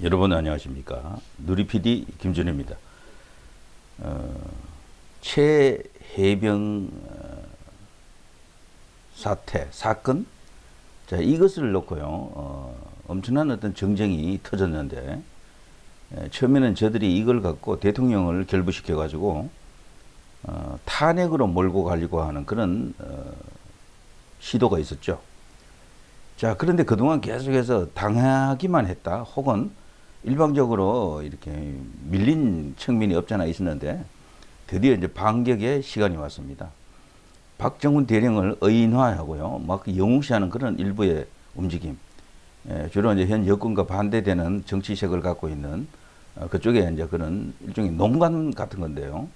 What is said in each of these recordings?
여러분 안녕하십니까. 누리PD 김준혜입니다. 최혜병 사건, 자, 이것을 놓고요, 엄청난 어떤 정쟁이 터졌는데, 처음에는 저들이 이걸 갖고 대통령을 결부시켜 가지고 탄핵으로 몰고 가려고 하는 그런 시도가 있었죠. 자, 그런데 그동안 계속해서 당하기만 했다, 혹은 일방적으로 이렇게 밀린 측면이 없잖아 있었는데, 드디어 이제 반격의 시간이 왔습니다. 박정훈 대령을 의인화하고요, 막 영웅시하는 그런 일부의 움직임, 주로 이제 현 여권과 반대되는 정치색을 갖고 있는 그쪽에 이제 그런 일종의 농간 같은 건데요.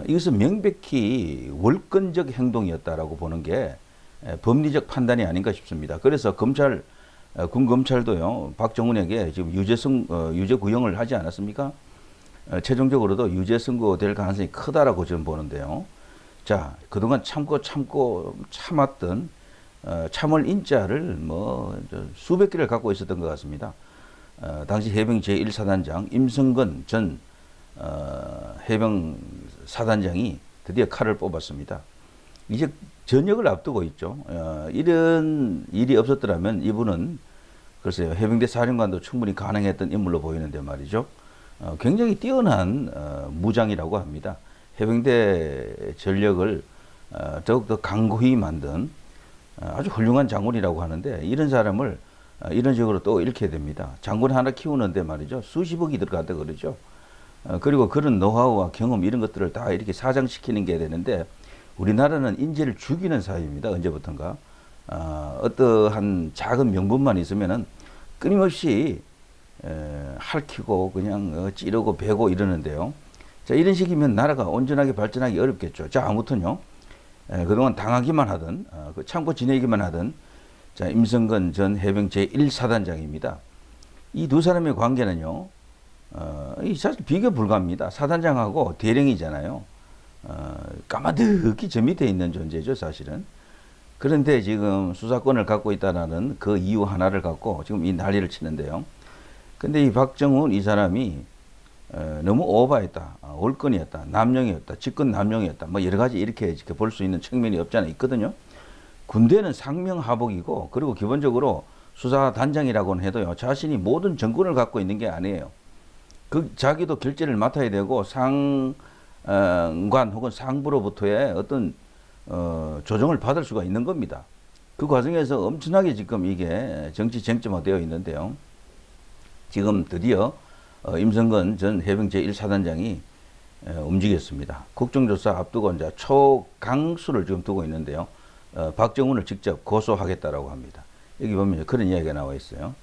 이것은 명백히 월권적 행동이었다라고 보는 게 법리적 판단이 아닌가 싶습니다. 그래서 군 검찰도요, 박정훈에게 지금 유죄 구형을 하지 않았습니까? 최종적으로도 유죄 선고될 가능성이 크다라고 저는 보는데요. 자, 그동안 참았던 참을 인자를 뭐 수백 개를 갖고 있었던 것 같습니다. 당시 해병 제1사단장 임성근 전 해병 사단장이 드디어 칼을 뽑았습니다. 이제 전역을 앞두고 있죠. 이런 일이 없었더라면 이분은 글쎄요, 해병대 사령관도 충분히 가능했던 인물로 보이는데 말이죠. 굉장히 뛰어난 무장이라고 합니다. 해병대 전력을 더욱더 강고히 만든 아주 훌륭한 장군이라고 하는데, 이런 사람을 이런 식으로 또 잃게 됩니다. 장군 하나 키우는데 말이죠, 수십억이 들어간다 그러죠. 그리고 그런 노하우와 경험 이런 것들을 다 이렇게 사장시키는 게 되는데, 우리나라는 인재를 죽이는 사회입니다. 언제부턴가. 어떠한 작은 명분만 있으면은 끊임없이 핥히고 그냥 찌르고 베고 이러는데요. 자, 이런 식이면 나라가 온전하게 발전하기 어렵겠죠. 자, 아무튼요, 그동안 당하기만 하던, 참고 지내기만 하던, 자, 임성근 전 해병 제1사단장입니다. 이 두 사람의 관계는요, 사실 비교 불가합니다. 사단장하고 대령이잖아요. 까마득히 저 밑에 있는 존재죠, 사실은. 그런데 지금 수사권을 갖고 있다는 그 이유 하나를 갖고 지금 이 난리를 치는데요. 근데 이 박정훈 이 사람이 너무 오버했다, 월권이었다, 남용이었다, 직권 남용이었다, 뭐 여러 가지 이렇게 볼 수 있는 측면이 없지 않아 있거든요. 군대는 상명하복이고, 그리고 기본적으로 수사단장이라고는 해도요, 자신이 모든 정권을 갖고 있는 게 아니에요. 자기도 결재를 맡아야 되고, 상관 혹은 상부로부터의 어떤 조정을 받을 수가 있는 겁니다. 그 과정에서 엄청나게 지금 이게 정치 쟁점화 되어 있는데요. 지금 드디어 임성근 전 해병 제1사단장이 움직였습니다. 국정조사 앞두고 이제 초강수를 지금 두고 있는데요. 박정훈을 직접 고소하겠다라고 합니다. 여기 보면 그런 이야기가 나와 있어요.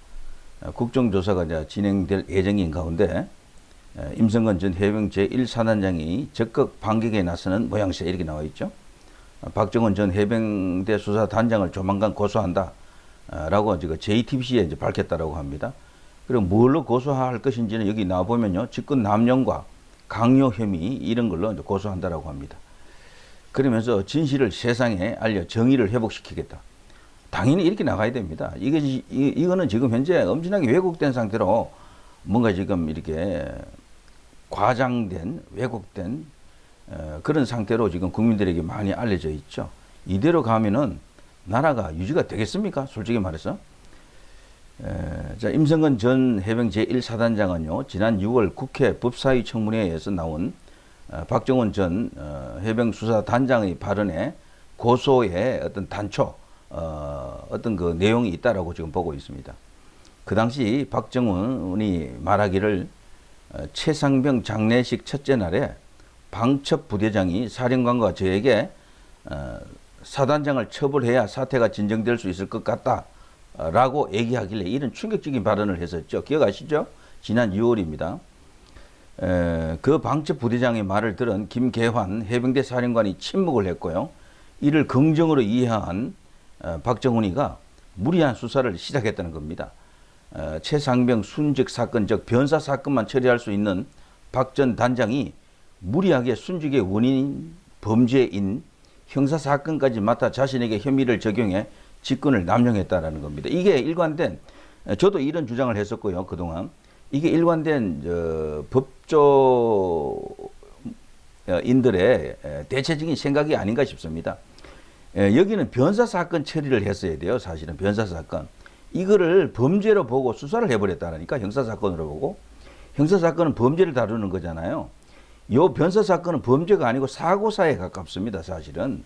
국정조사가 이제 진행될 예정인 가운데 임성근 전 해병 제1사단장이 적극 반격에 나서는 모양새 이렇게 나와 있죠. 박정훈 전 해병대 수사단장을 조만간 고소한다 라고 지금 JTBC에 이제 밝혔다라고 합니다. 그리고 뭘로 고소할 것인지는 여기 나와 보면요, 직권 남용과 강요 혐의 이런 걸로 이제 고소한다라고 합니다. 그러면서 진실을 세상에 알려 정의를 회복시키겠다. 당연히 이렇게 나가야 됩니다. 이거는 지금 현재 엄청나게 왜곡된 상태로 뭔가 지금 이렇게 과장된, 왜곡된 그런 상태로 지금 국민들에게 많이 알려져 있죠. 이대로 가면은 나라가 유지가 되겠습니까? 솔직히 말해서. 자, 임성근 전 해병 제1사단장은요, 지난 6월 국회 법사위 청문회에서 나온 박정훈 전 해병 수사단장의 발언에 고소의 어떤 단초, 어떤 그 내용이 있다라고 지금 보고 있습니다. 그 당시 박정훈이 말하기를, 최상병 장례식 첫째 날에 방첩 부대장이 사령관과 저에게 사단장을 처벌해야 사태가 진정될 수 있을 것 같다 라고 얘기하길래 이런 충격적인 발언을 했었죠. 기억하시죠? 지난 6월입니다. 그 방첩 부대장의 말을 들은 김계환 해병대 사령관이 침묵을 했고요. 이를 긍정으로 이해한 박정훈이가 무리한 수사를 시작했다는 겁니다. 최상병 순직 사건, 즉 변사 사건만 처리할 수 있는 박 전 단장이 무리하게 순직의 원인인 범죄인 형사사건까지 맡아 자신에게 혐의를 적용해 직권을 남용했다라는 겁니다. 이게 일관된 저도 이런 주장을 했었고요, 그동안. 이게 일관된 법조인들의 대체적인 생각이 아닌가 싶습니다. 여기는 변사 사건 처리를 했어야 돼요. 사실은 변사 사건. 이거를 범죄로 보고 수사를 해버렸다니까, 형사 사건으로 보고. 형사 사건은 범죄를 다루는 거잖아요. 요 변사 사건은 범죄가 아니고 사고사에 가깝습니다, 사실은.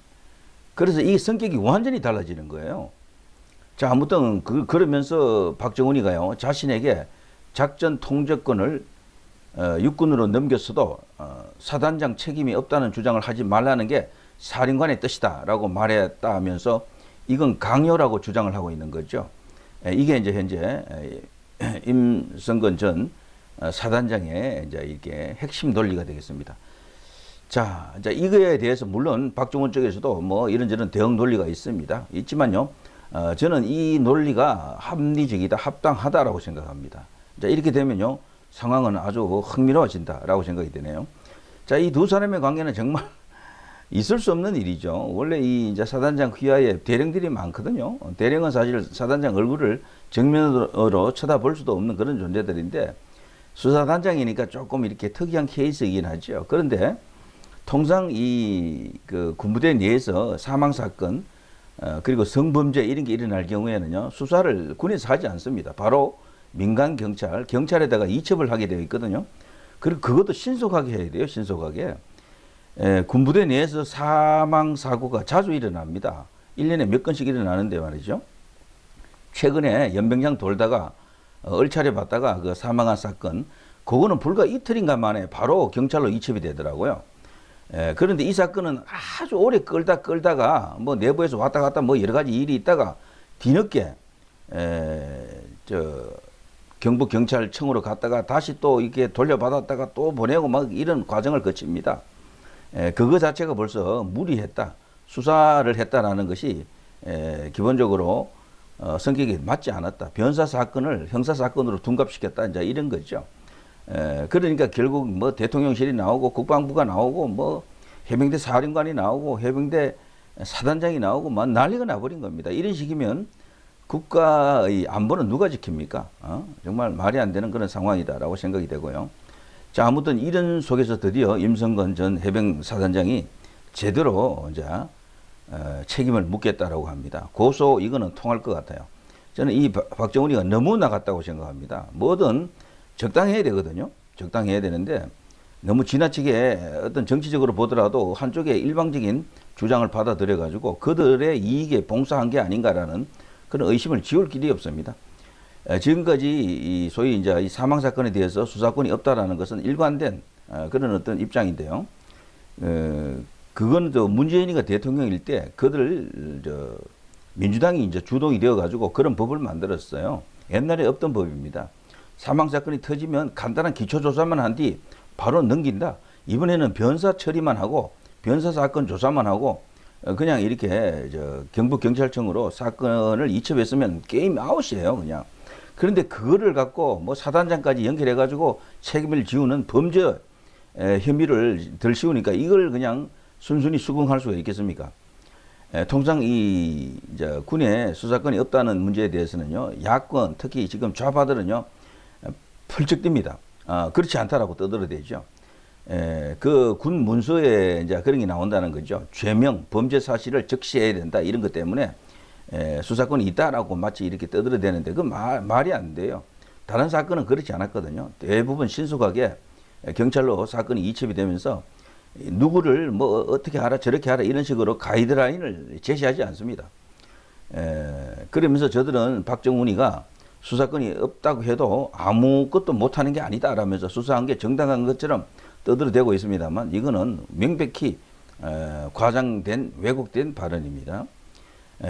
그래서 이 성격이 완전히 달라지는 거예요. 자, 아무튼 그러면서 박정훈이가요, 자신에게 작전 통제권을 육군으로 넘겼어도 사단장 책임이 없다는 주장을 하지 말라는 게 사령관의 뜻이다라고 말했다 하면서 이건 강요라고 주장을 하고 있는 거죠. 이게 이제 현재 임성근 전 사단장의 이제 이게 핵심 논리가 되겠습니다. 자, 이제 이거에 대해서 물론 박정훈 쪽에서도 뭐 이런저런 대응 논리가 있지만요. 저는 이 논리가 합리적이다, 합당하다라고 생각합니다. 자, 이렇게 되면요, 상황은 아주 흥미로워진다라고 생각이 되네요. 자, 이 두 사람의 관계는 정말 있을 수 없는 일이죠. 원래 이 이제 사단장 휘하에 대령들이 많거든요. 대령은 사실 사단장 얼굴을 정면으로 쳐다볼 수도 없는 그런 존재들인데, 수사단장이니까 조금 이렇게 특이한 케이스이긴 하죠. 그런데 통상 이 그 군부대 내에서 사망 사건, 그리고 성범죄 이런 게 일어날 경우에는요, 수사를 군에서 하지 않습니다. 바로 민간 경찰에다가 이첩을 하게 되어 있거든요. 그리고 그것도 신속하게 해야 돼요, 신속하게. 군부대 내에서 사망 사고가 자주 일어납니다. 1년에 몇 건씩 일어나는데 말이죠. 최근에 연병장 돌다가 얼차려 받다가 그 사망한 사건, 그거는 불과 이틀인가 만에 바로 경찰로 이첩이 되더라고요. 그런데 이 사건은 아주 오래 끌다가 뭐 내부에서 왔다 갔다 뭐 여러 가지 일이 있다가 뒤늦게 경북경찰청으로 갔다가 다시 또 이렇게 돌려받았다가 또 보내고 막 이런 과정을 거칩니다. 그거 자체가 벌써 무리했다, 수사를 했다라는 것이 기본적으로 성격이 맞지 않았다. 변사 사건을 형사 사건으로 둔갑시켰다, 이제 이런 거죠. 그러니까 결국 뭐 대통령실이 나오고 국방부가 나오고 뭐 해병대 사령관이 나오고 해병대 사단장이 나오고 막 난리가 나버린 겁니다. 이런 식이면 국가의 안보는 누가 지킵니까? 정말 말이 안 되는 그런 상황이다라고 생각이 되고요. 자, 아무튼 이런 속에서 드디어 임성근 전 해병 사단장이 제대로 이제 책임을 묻겠다라고 합니다. 고소 이거는 통할 것 같아요. 저는 이 박정훈이가 너무 나갔다고 생각합니다. 뭐든 적당해야 되거든요. 적당해야 되는데 너무 지나치게 어떤 정치적으로 보더라도 한쪽의 일방적인 주장을 받아들여 가지고 그들의 이익에 봉사한 게 아닌가라는 그런 의심을 지울 길이 없습니다. 지금까지 이 소위 이제 이 사망 사건에 대해서 수사권이 없다라는 것은 일관된 그런 어떤 입장인데요. 그건 또 문재인이가 대통령일 때 그들 민주당이 이제 주동이 되어 가지고 그런 법을 만들었어요. 옛날에 없던 법입니다. 사망 사건이 터지면 간단한 기초 조사만 한 뒤 바로 넘긴다. 이번에는 변사 처리만 하고 변사 사건 조사만 하고 그냥 이렇게 경북경찰청으로 사건을 이첩했으면 게임 아웃이에요, 그냥. 그런데 그거를 갖고 뭐 사단장까지 연결해 가지고 책임을 지우는 범죄 혐의를 덜 씌우니까 이걸 그냥 순순히 수긍할 수가 있겠습니까? 통상 이 이제 군에 수사권이 없다는 문제에 대해서는요, 야권 특히 지금 좌파들은요 펄쩍 뜁니다. 그렇지 않다라고 떠들어대죠. 그 군 문서에 이제 그런 게 나온다는 거죠. 죄명, 범죄 사실을 적시해야 된다, 이런 것 때문에 수사권이 있다라고 마치 이렇게 떠들어대는데 그 말이 안 돼요. 다른 사건은 그렇지 않았거든요. 대부분 신속하게 경찰로 사건이 이첩이 되면서 누구를 뭐 어떻게 하라 저렇게 하라 이런 식으로 가이드라인을 제시하지 않습니다. 그러면서 저들은 박정훈이가 수사권이 없다고 해도 아무것도 못하는 게 아니다라면서 수사한 게 정당한 것처럼 떠들어대고 있습니다만 이거는 명백히 과장된 왜곡된 발언입니다.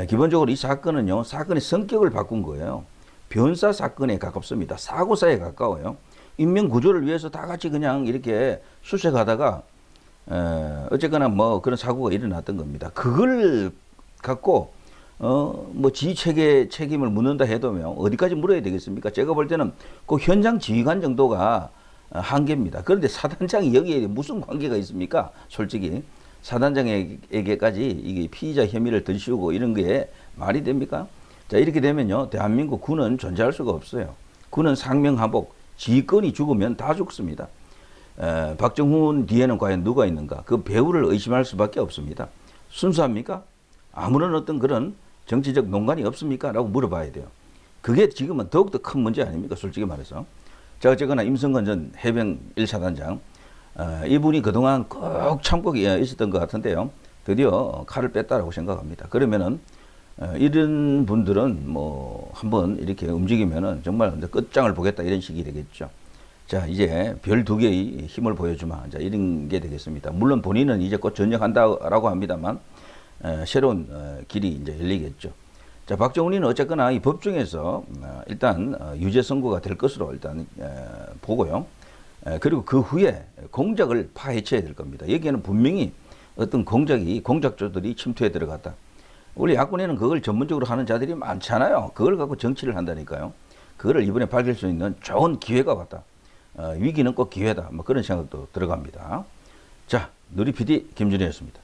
기본적으로 이 사건은요, 사건의 성격을 바꾼 거예요. 변사 사건에 가깝습니다. 사고사에 가까워요. 인명 구조를 위해서 다 같이 그냥 이렇게 수색하다가 어쨌거나 뭐 그런 사고가 일어났던 겁니다. 그걸 갖고 뭐 지휘체계 책임을 묻는다 해도요, 어디까지 물어야 되겠습니까? 제가 볼 때는 그 현장 지휘관 정도가 한계입니다. 그런데 사단장이 여기에 무슨 관계가 있습니까? 솔직히 사단장에게까지 이게 피의자 혐의를 덜 씌우고 이런 게 말이 됩니까? 자, 이렇게 되면요, 대한민국 군은 존재할 수가 없어요. 군은 상명하복, 지휘권이 죽으면 다 죽습니다. 박정훈 뒤에는 과연 누가 있는가? 그 배후를 의심할 수밖에 없습니다. 순수합니까? 아무런 어떤 그런 정치적 농간이 없습니까? 라고 물어봐야 돼요. 그게 지금은 더욱더 큰 문제 아닙니까? 솔직히 말해서. 자, 어쨌거나 임성근 전 해병 1사단장, 이분이 그동안 꼭 참고 있었던 것 같은데요. 드디어 칼을 뺐다라고 생각합니다. 그러면은 이런 분들은 뭐 한번 이렇게 움직이면은 정말 끝장을 보겠다 이런 식이 되겠죠. 자, 이제 별 두 개의 힘을 보여주마. 자, 이런 게 되겠습니다. 물론 본인은 이제 곧 전역한다라고 합니다만 새로운 길이 이제 열리겠죠. 자, 박정훈이는 어쨌거나 이 법정에서 일단 유죄 선고가 될 것으로 일단 보고요. 그리고 그 후에 공작을 파헤쳐야 될 겁니다. 여기에는 분명히 어떤 공작조들이 침투해 들어갔다. 우리 야권에는 그걸 전문적으로 하는 자들이 많잖아요. 그걸 갖고 정치를 한다니까요. 그거를 이번에 밝힐 수 있는 좋은 기회가 왔다. 위기는 꼭 기회다. 뭐 그런 생각도 들어갑니다. 자, 누리 PD 김준희였습니다.